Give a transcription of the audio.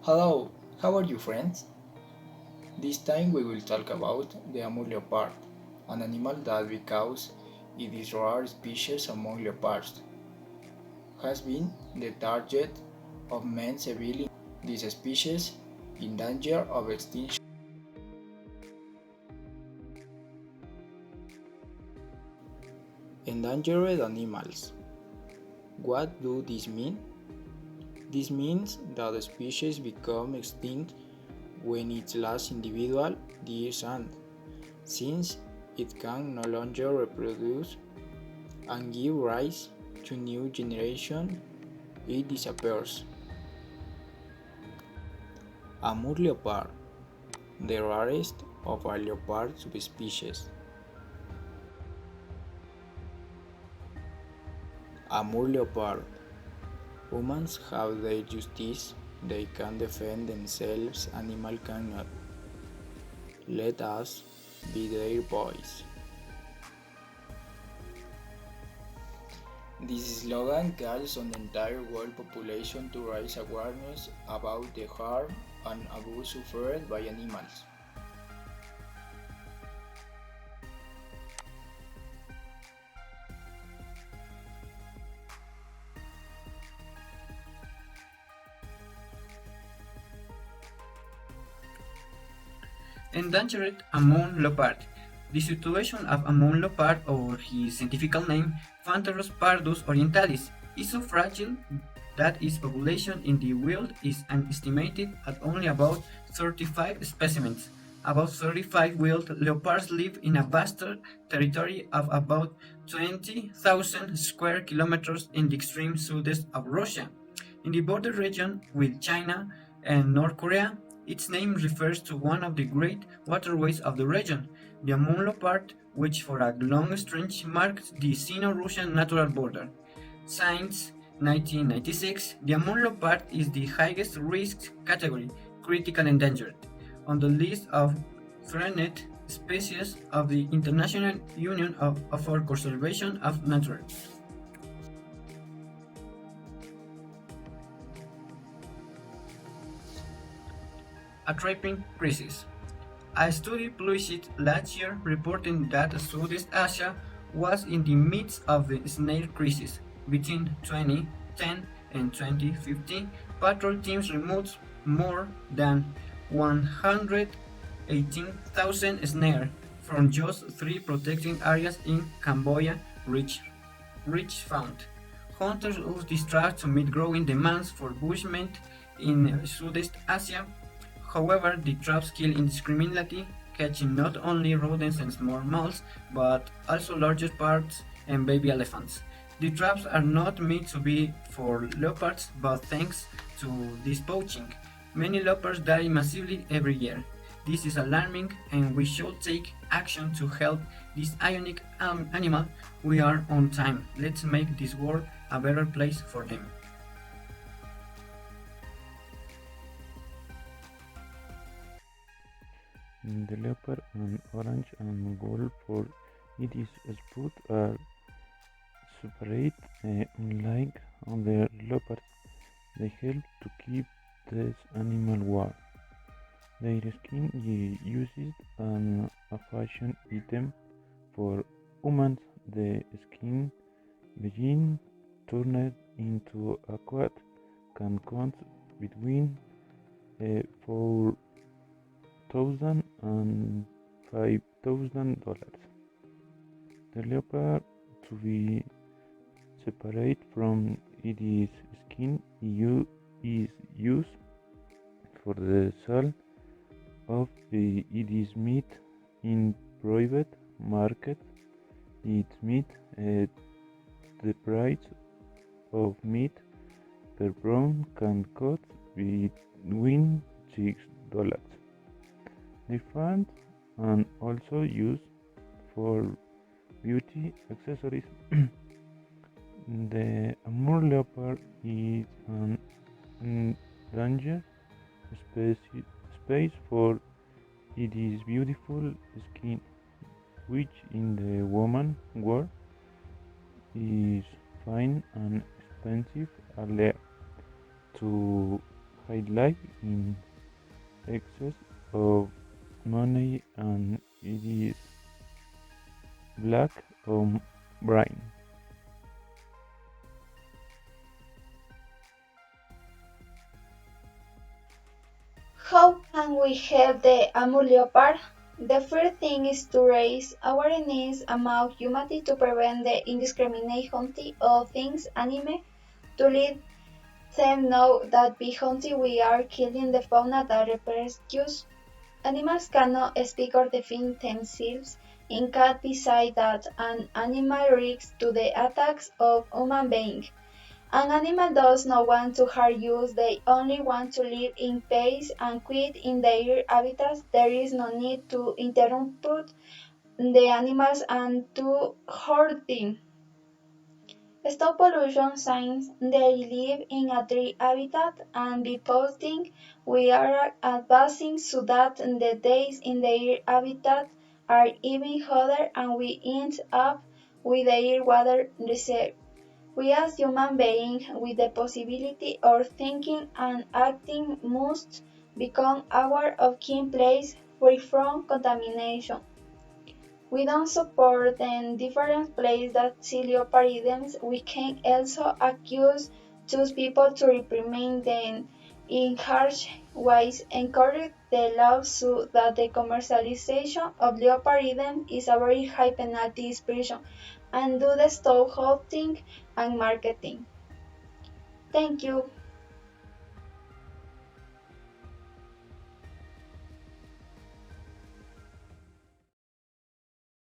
Hello, how are you friends? This time we will talk about the Amur Leopard, an animal that because it is a rare species among leopards, has been the target of men severely this species in danger of extinction. Endangered animals. What do this mean? This means that the species become extinct when its last individual dies and, since it can no longer reproduce and give rise to new generation, it disappears. Amur leopard, the rarest of our leopard subspecies. Amur leopard. Humans have their justice, they can defend themselves, animal cannot. Let us be their voice. This slogan calls on the entire world population to raise awareness about the harm and abuse suffered by animals. Endangered Amur Leopard. The situation of Amur Leopard, or his scientific name, Phanteros pardus orientalis, is so fragile that its population in the wild is estimated at only about 35 specimens. About 35 wild leopards live in a vast territory of about 20,000 square kilometers in the extreme southeast of Russia. In the border region with China and North Korea, its name refers to one of the great waterways of the region, the Amur Leopard, which for a long stretch marks the Sino-Russian natural border. Since 1996, the Amur Leopard is the highest risk category, critical endangered, on the list of threatened species of the International Union for Conservation of Nature. A tripping crisis. A study published last year reporting that Southeast Asia was in the midst of the snail crisis. Between 2010 and 2015, patrol teams removed more than 118,000 snares from just three protected areas in Cambodia, Rich found. Hunters use this trap to meet growing demands for bushmeat in Southeast Asia. However, the traps kill indiscriminately, catching not only rodents and small mammals, but also larger parts and baby elephants. The traps are not meant to be for leopards, but thanks to this poaching, many leopards die massively every year. This is alarming, and we should take action to help this ionic animal. We are on time. Let's make this world a better place for them. The leopard and orange and gold for its spots are separate, unlike other leopards. They help to keep this animal warm. Their skin is used as a fashion item for humans. The skin being turned into a coat can cost between 4,000 and $5,000. The leopard to be separate from its skin is used for the sale of its meat in private market. Its meat, the price of meat per pound can cost between $6. The fans are also used for beauty accessories. The Amur leopard is an endangered space for its beautiful skin, which in the woman world is fine and expensive allure to highlight in excess of money and it is black or brown. How can we help the Amur Leopard? The first thing is to raise awareness among humanity to prevent the indiscriminate hunting of things anime, to let them know that by hunting we are killing the fauna that reproduces. Animals cannot speak or defend themselves. In cat beside that an animal reacts to the attacks of human beings. An animal does not want to harm you, they only want to live in peace and quiet in their habitats. There is no need to interrupt the animals and to hurt them. Stop pollution since they live in a tree habitat and by posting we are advancing so that the days in their habitat are even hotter and we end up with their water reserve. We as human beings with the possibility of thinking and acting must become aware of key place free from contamination. We don't support the different places that see leopardisms. We can also accuse those people to reprimand them in harsh ways, encourage the laws so that the commercialization of leopardism is a very high penalty expression, and do the stop holding and marketing. Thank you.